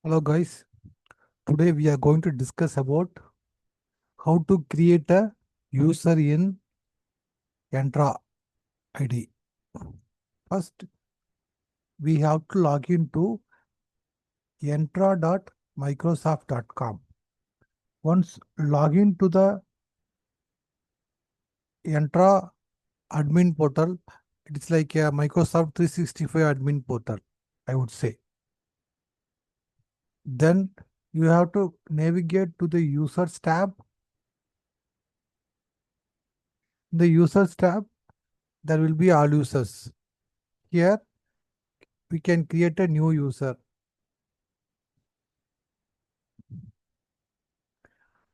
Hello guys, today we are going to discuss about how to create a user in Entra ID. First, we have to log into entra.microsoft.com. Once log into the Entra admin portal, it's like a Microsoft 365 admin portal, I would say. Then you have to navigate to the users tab. In the users tab, there will be all users. Here we can create a new user.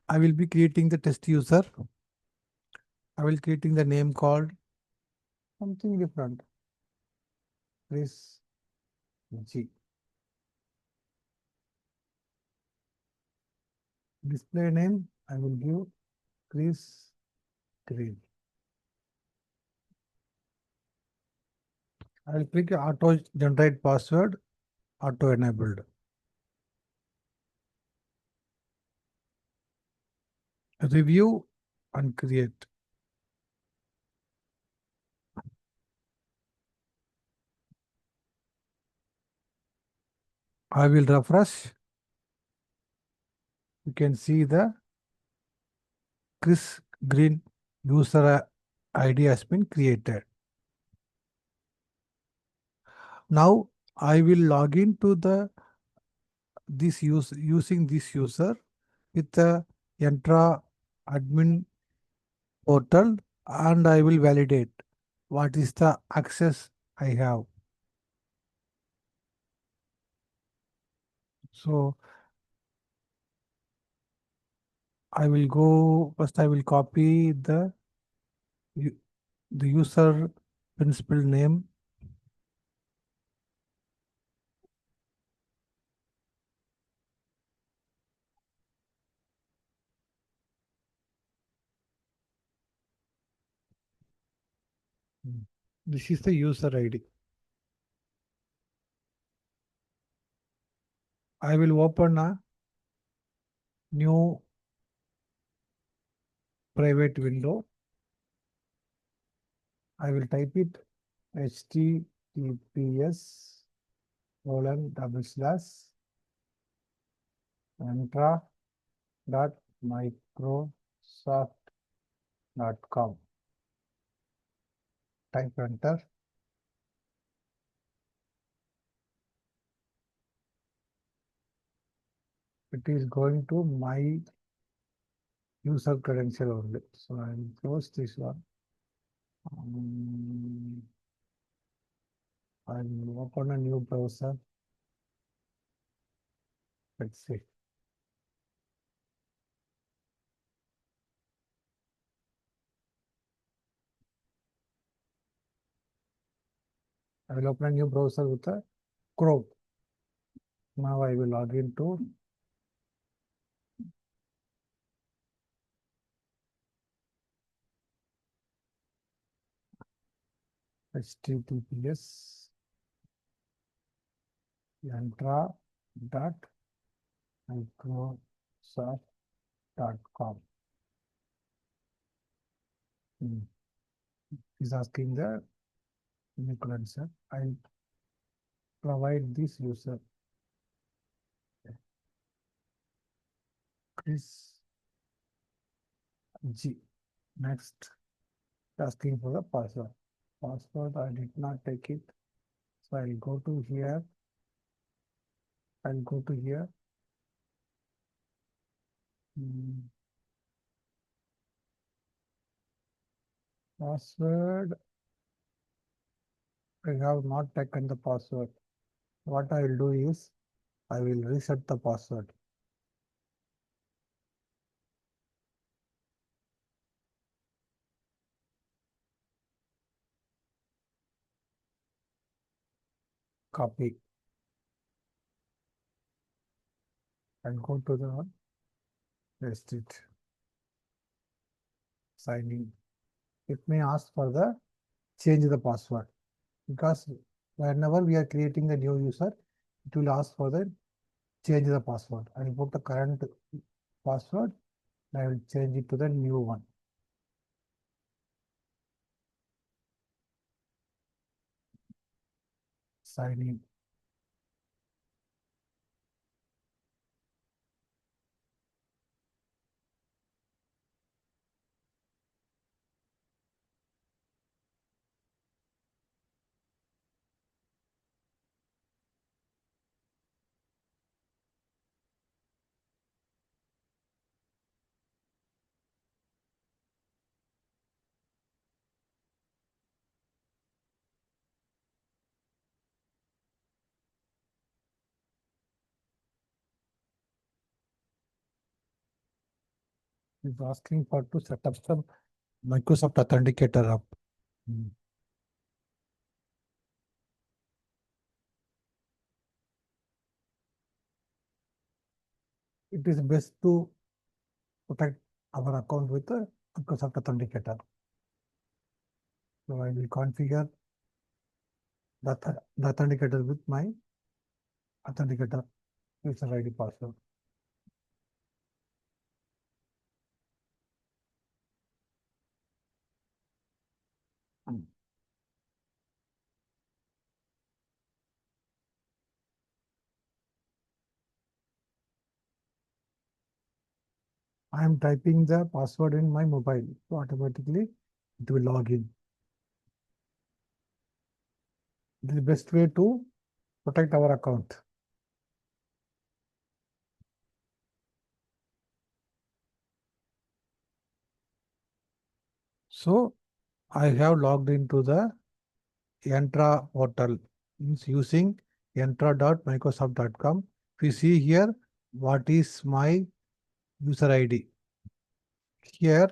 I will be creating the test user. I will creating the name called something different. Chris G. Display name I will give Chris Green. I will click auto generate password, auto enabled. Review and create. I will refresh. You can see the Chris Green user ID has been created. Now I will log into the using this user with the Entra admin portal, and I will validate what is the access I have. So I will go first. I will copy the user principal name. This is the user ID. I will open a new private window. I will type it https://entra.microsoft.com. Type enter. It is going to my user credential only. So I will close this one. I will open a new browser. Let's see. I will open a new browser with a Chrome. Now I will log into https entra.microsoft.com. Is asking the credential. I'll provide this user. Chris G. Next, asking for the password. Password I did not take it. So I'll go to here. I'll go to here. Password. I have not taken the password. What I will do is I will reset the password. Copy and go to the one. Paste it. Sign in. It may ask for the change the password, because whenever we are creating a new user, it will ask for the change the password. I will put the current password. I will change it to the new one. Sign in. It's asking for to set up some Microsoft Authenticator app. It is best to protect our account with the Microsoft Authenticator. So I will configure the authenticator with my authenticator user ID password. I am typing the password in my mobile, so automatically it will log in. This is the best way to protect our account. So I have logged into the Entra portal, means using entra.microsoft.com. If you see here, what is my user ID? Here,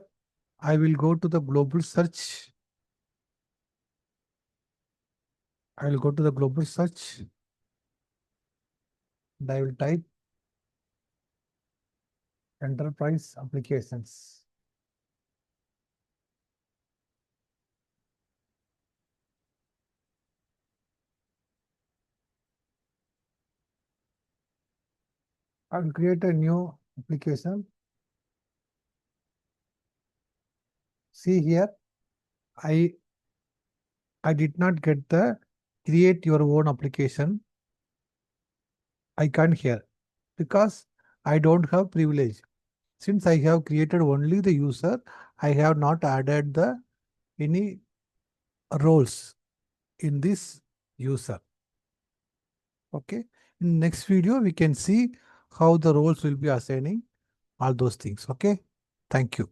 I will go to the global search. I will go to the global search and I will type enterprise applications. I will create a new application. See here, I did not get the create your own application. I can't hear because I don't have privilege. Since I have created only the user, I have not added the any roles in this user. Okay. In next video, we can see how the roles will be assigning all those things. Okay. Thank you.